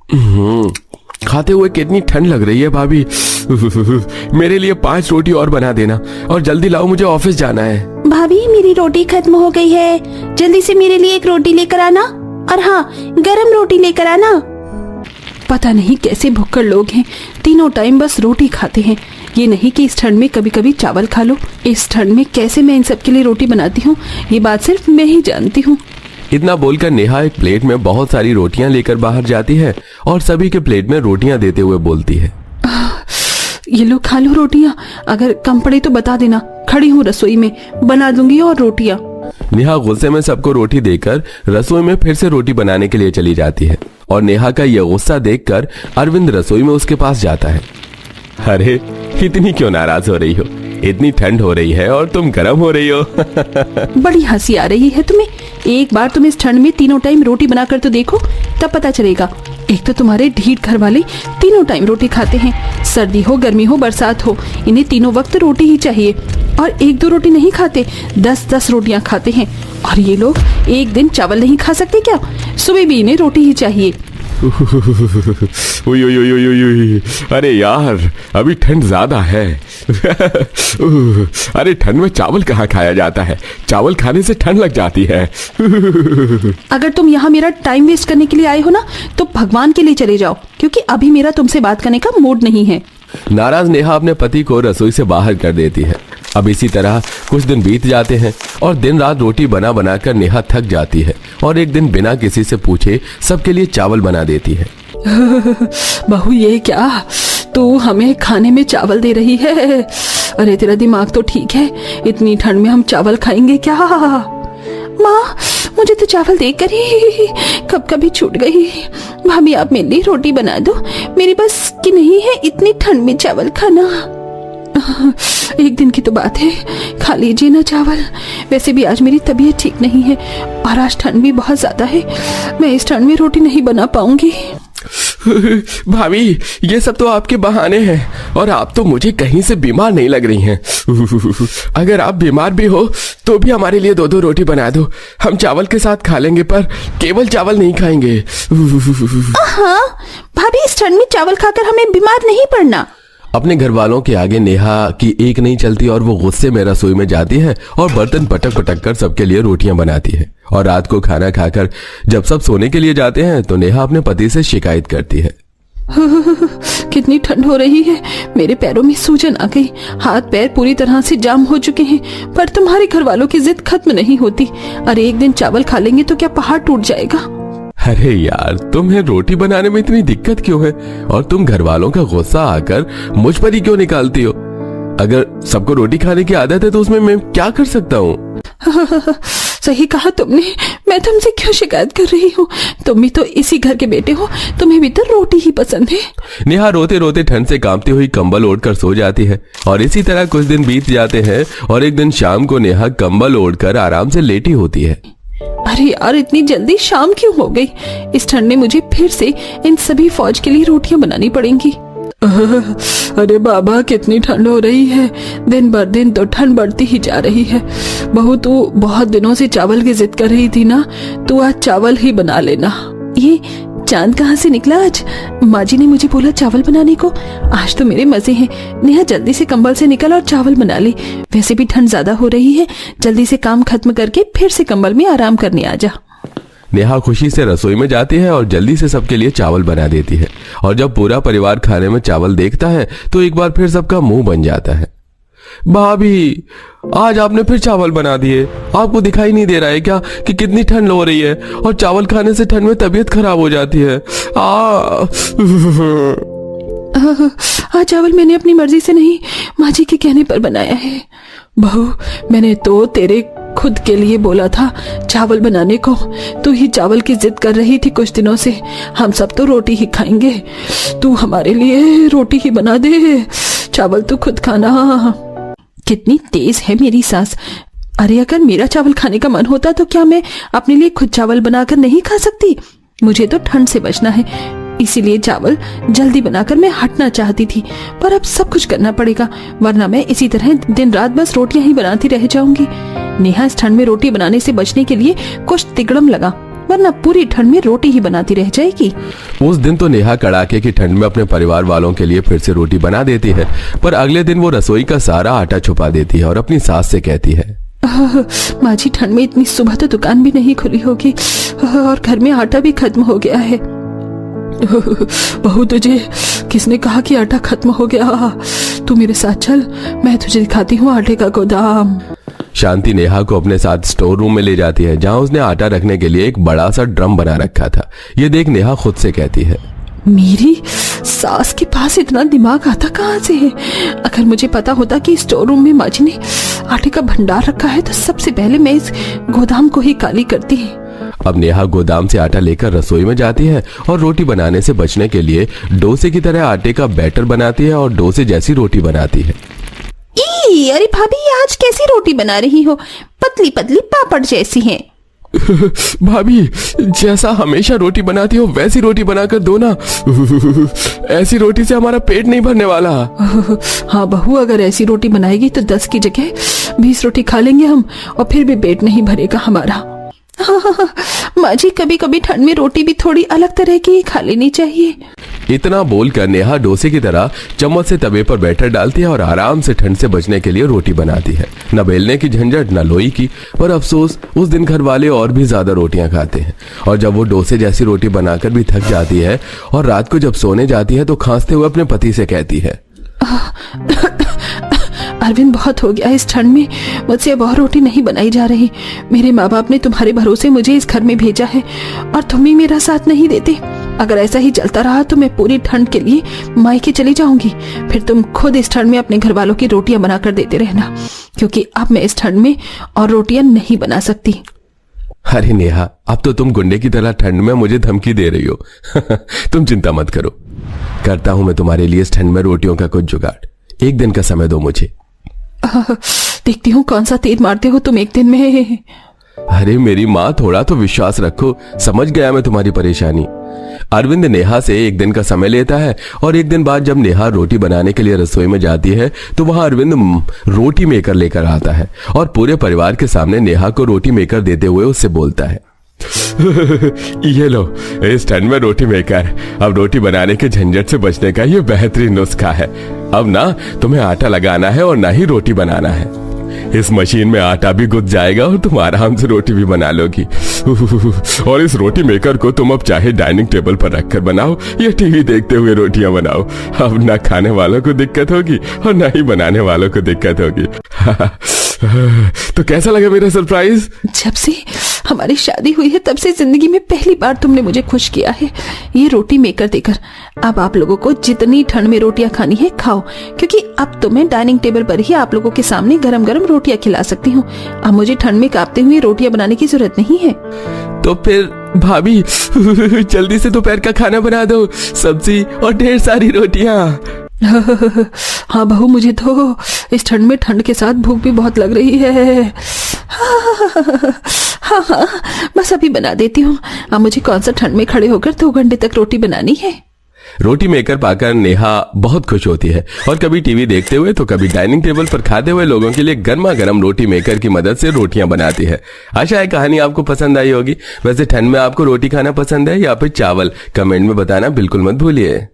खाते हुए कितनी ठंड लग रही है भाभी। मेरे लिए 5 रोटी और बना देना और जल्दी लाओ, मुझे ऑफिस जाना है। भाभी मेरी रोटी खत्म हो गई है, जल्दी से मेरे लिए एक रोटी लेकर आना, और हाँ गरम रोटी लेकर आना। पता नहीं कैसे भुक्कड़ लोग हैं, तीनों टाइम बस रोटी खाते हैं। ये नहीं कि इस ठंड में कभी कभी चावल खा लो। इस ठंड में कैसे मैं इन सब के लिए रोटी बनाती हूँ, ये बात सिर्फ मैं ही जानती हूँ। इतना बोलकर नेहा एक प्लेट में बहुत सारी रोटियां लेकर बाहर जाती है और सभी के प्लेट में रोटियां देते हुए बोलती है, ये लो खा लो रोटियां, अगर कम पड़े तो बता देना, खड़ी हूँ रसोई में, बना दूंगी और रोटियां। नेहा गुस्से में सबको रोटी देकर रसोई में फिर से रोटी बनाने के लिए चली जाती है और नेहा का यह गुस्सा देखकर अरविंद रसोई में उसके पास जाता है। अरे इतनी क्यों नाराज हो रही हो, इतनी ठंड हो रही है और तुम गर्म हो रही हो। बड़ी हंसी आ रही है तुम्हें। एक बार तुम इस ठंड में तीनों टाइम रोटी बनाकर तो देखो, तब पता चलेगा। एक तो तुम्हारे ढीठ घर वाले तीनों टाइम रोटी खाते हैं, सर्दी हो गर्मी हो बरसात हो, इन्हें तीनों वक्त रोटी ही चाहिए। और 1-2 रोटी नहीं खाते, 10-10 रोटियां खाते हैं। और ये लोग एक दिन चावल नहीं खा सकते क्या? सुबह भी इन्हें रोटी ही चाहिए। उई, उई, उई, उई, उई, उई। अरे यार अभी ठंड ज्यादा है। अरे ठंड में चावल कहाँ खाया जाता है, चावल खाने से ठंड लग जाती है। अगर तुम यहाँ मेरा टाइम वेस्ट करने के लिए आए हो ना, तो भगवान के लिए चले जाओ, क्योंकि अभी मेरा तुमसे बात करने का मूड नहीं है। नाराज नेहा अपने पति को रसोई से बाहर कर देती है। अब इसी तरह कुछ दिन बीत जाते हैं और दिन रात रोटी बना बना कर नेहा थक जाती है और एक दिन बिना किसी से पूछे सबके लिए चावल बना देती है। बहू ये क्या, तू हमें खाने में चावल दे रही है? अरे तेरा दिमाग तो ठीक है, इतनी ठंड में हम चावल खाएंगे क्या? माँ मुझे तो चावल देकर ही कब कभी छूट गई। भाभी आप मेरे लिए रोटी बना दो, मेरी बस की नहीं है इतनी ठंड में चावल खाना। एक दिन की तो बात है, खा लीजिए ना चावल। वैसे भी आज मेरी तबीयत ठीक नहीं है और आज ठंड भी बहुत ज्यादा है, मैं इस ठंड में रोटी नहीं बना पाऊंगी। भाभी ये सब तो आपके बहाने हैं और आप तो मुझे कहीं से बीमार नहीं लग रही हैं। अगर आप बीमार भी हो तो भी हमारे लिए 2-2 रोटी बना दो, हम चावल के साथ खा लेंगे, पर केवल चावल नहीं खाएंगे। हाँ भाभी इस ठंड में चावल खाकर हमें बीमार नहीं पड़ना। अपने घर वालों के आगे नेहा की एक नहीं चलती और वो गुस्से में रसोई में जाती है और बर्तन पटक पटक कर सबके लिए रोटियां बनाती है। और रात को खाना खाकर जब सब सोने के लिए जाते हैं तो नेहा अपने पति से शिकायत करती है। कितनी ठंड हो रही है, मेरे पैरों में सूजन आ गई, हाथ पैर पूरी तरह से जाम हो चुके हैं, पर तुम्हारे घर वालों की जिद खत्म नहीं होती। अरे एक दिन चावल खा लेंगे तो क्या पहाड़ टूट जाएगा? अरे यार तुम्हें रोटी बनाने में इतनी दिक्कत क्यों है और तुम घर वालों का गुस्सा आकर मुझ पर ही क्यों निकालती हो? अगर सबको रोटी खाने की आदत है तो उसमें मैं क्या कर सकता हूँ? सही कहा तुमने, मैं तुमसे क्यों शिकायत कर रही हूँ? तुम भी तो इसी घर के बेटे हो, तुम्हें भी तो रोटी ही पसंद है। नेहा रोते रोते ठंड से कांपती हुई कंबल ओढ़कर सो जाती है और इसी तरह कुछ दिन बीत जाते हैं और एक दिन शाम को नेहा कंबल ओढ़कर आराम से लेटी होती है। अरे यार इतनी जल्दी शाम क्यों हो गई? इस ठंड में मुझे फिर से इन सभी फौज के लिए रोटियां बनानी पड़ेंगी। अरे बाबा कितनी ठंड हो रही है, दिन भर दिन तो ठंड बढ़ती ही जा रही है। बहू तू बहुत दिनों से चावल की जिद कर रही थी ना, तू आज चावल ही बना लेना। ये चांद कहाँ से निकला आज? माँ जी ने मुझे बोला चावल बनाने को, आज तो मेरे मजे हैं। नेहा जल्दी से कंबल से निकल और चावल बना ले, वैसे भी ठंड ज्यादा हो रही है, जल्दी से काम खत्म करके फिर से कंबल में आराम करने आ जा। नेहा खुशी से रसोई में जाती है और जल्दी से सबके लिए चावल बना देती है और जब पूरा परिवार खाने में चावल देखता है तो एक बार फिर सबका मुंह बन जाता है। भाभी आज आपने फिर चावल बना दिए, आपको दिखाई नहीं दे रहा है क्या कि कितनी ठंड हो रही है और चावल खाने से ठंड में तबीयत खराब हो जाती है। चावल मैंने अपनी मर्जी से नहीं, माँ जी के कहने पर बनाया है। बहू मैंने तो तेरे खुद के लिए बोला था चावल बनाने को, तू ही चावल की जिद कर रही थी कुछ दिनों से। हम सब तो रोटी ही खाएंगे, तू हमारे लिए रोटी ही बना दे, चावल तो खुद खाना। कितनी तेज है मेरी सास। अरे अगर मेरा चावल खाने का मन होता तो क्या मैं अपने लिए खुद चावल बनाकर नहीं खा सकती? मुझे तो ठंड से बचना है, इसीलिए चावल जल्दी बनाकर मैं हटना चाहती थी, पर अब सब कुछ करना पड़ेगा, वरना मैं इसी तरह दिन रात बस रोटियां ही बनाती रह जाऊंगी। नेहा इस ठंड में रोटी बनाने से बचने के लिए कुछ तिकड़म लगा वरना पूरी ठंड में रोटी ही बनाती रह जाएगी। उस दिन तो नेहा कड़ाके की ठंड में अपने परिवार वालों के लिए फिर से रोटी बना देती है, पर अगले दिन वो रसोई का सारा आटा छुपा देती है और अपनी सास से कहती है, माँ जी ठंड में इतनी सुबह तो दुकान भी नहीं खुली होगी और घर में आटा भी खत्म हो गया है। बहू तुझे किसने कहा कि आटा खत्म हो गया? तू मेरे साथ चल, मैं तुझे दिखाती हूँ आटे का गोदाम। शांति नेहा को अपने साथ स्टोर रूम में ले जाती है, जहां उसने आटा रखने के लिए एक बड़ा सा ड्रम बना रखा था। ये देख नेहा खुद से कहती है, मेरी सास के पास इतना दिमाग आता कहाँ से है? अगर मुझे पता होता कि स्टोर रूम में माँ जी ने आटे का भंडार रखा है तो सबसे पहले मैं इस गोदाम को ही खाली करती है। अब नेहा गोदाम से आटा लेकर रसोई में जाती है और रोटी बनाने से बचने के लिए डोसे की तरह आटे का बैटर बनाती है और डोसे जैसी रोटी बनाती है। अरे भाभी, आज कैसी रोटी बना रही हो? पतली पतली पापड़ जैसी है। भाभी, जैसा हमेशा रोटी बनाती हो वैसी रोटी बनाकर दो ना। ऐसी रोटी से हमारा पेट नहीं भरने वाला। हाँ बहू, अगर ऐसी रोटी बनाएगी तो 10 की जगह 20 रोटी खा लेंगे हम, और फिर भी पेट नहीं भरेगा हमारा। माँ जी, कभी कभी ठंड में रोटी भी थोड़ी अलग तरह की खा लेनी चाहिए। इतना बोलकर नेहा डोसे की तरह चम्मच से तवे पर बैटर डालती है और आराम से ठंड से बचने के लिए रोटी बनाती है। न बेलने की झंझट न लोई की, पर अफसोस उस दिन घर वाले और भी ज्यादा रोटियां खाते हैं। और जब वो डोसे जैसी रोटी बनाकर भी थक जाती है और रात को जब सोने जाती है तो खांसते हुए अपने पति से कहती है, अरविंद, बहुत हो गया इस ठंड में, मुझसे अब और रोटी नहीं बनाई जा रही। मेरे माँ बाप ने तुम्हारे भरोसे मुझे इस घर में भेजा है और तुम ही मेरा साथ नहीं देते। अगर ऐसा ही चलता रहा तो मैं पूरी ठंड के लिए मायके चली जाऊंगी। फिर तुम खुद इस ठंड में अपने घर वालों की रोटियां बनाकर देते रहना, क्योंकि अब मैं इस ठंड में और रोटियां नहीं बना सकती। अरे नेहा, अब तो तुम गुंडे की तरह ठंड में मुझे धमकी दे रही हो। तुम चिंता मत करो, करता हूं मैं तुम्हारे लिए इस ठंड में रोटियों का कुछ जुगाड़। एक दिन का समय दो मुझे। देखती हूँ कौन सा तीर मारते हो तुम एक दिन में। अरे मेरी माँ, थोड़ा तो विश्वास रखो। समझ गया मैं तुम्हारी परेशानी। अरविंद नेहा से एक दिन का समय लेता है और एक दिन बाद जब नेहा रोटी बनाने के लिए रसोई में जाती है तो वहां अरविंद रोटी मेकर लेकर आता है और पूरे परिवार के सामने नेहा को रोटी मेकर देते हुए उससे बोलता है, ये लो, इस ठंड में रोटी मेकर। अब रोटी बनाने के झंझट से बचने का ये बेहतरीन नुस्खा है। अब ना तुम्हें आटा लगाना है और ना ही रोटी बनाना है। इस मशीन में आटा भी गुद जाएगा और तुम आराम से रोटी भी बना लोगी। और इस रोटी मेकर को तुम अब चाहे डाइनिंग टेबल पर रखकर बनाओ या टीवी देखते हुए रोटियां बनाओ। अब ना खाने वालों को दिक्कत होगी और ना ही बनाने वालों को दिक्कत होगी। तो कैसा लगा मेरा सरप्राइज? जब से हमारी शादी हुई है तब से जिंदगी में पहली बार तुमने मुझे खुश किया है ये रोटी मेकर देकर। अब आप लोगों को जितनी ठंड में रोटियां खानी है खाओ, क्योंकि अब तो मैं डाइनिंग टेबल पर ही आप लोगों के सामने गरम गरम रोटियां खिला सकती हूँ। अब मुझे ठंड में कांपते हुए रोटियां बनाने की जरूरत नहीं है। तो फिर भाभी, जल्दी से दोपहर का खाना बना दो, सब्जी और ढेर सारी रोटियां। हाँ बहू, मुझे तो इस ठंड में ठंड के साथ भूख भी बहुत लग रही है। हाँ हाँ, बस अभी बना देती हूँ। अब मुझे कौन सा ठंड में खड़े होकर 2 घंटे तक रोटी बनानी है। रोटी मेकर पाकर नेहा बहुत खुश होती है और कभी टीवी देखते हुए तो कभी डाइनिंग टेबल पर खाते हुए लोगों के लिए गर्मा गर्म रोटी मेकर की मदद से रोटियां बनाती है। आशा है कहानी आपको पसंद आई होगी। वैसे ठंड में आपको रोटी खाना पसंद है या फिर चावल? कमेंट में बताना बिल्कुल मत भूलिए।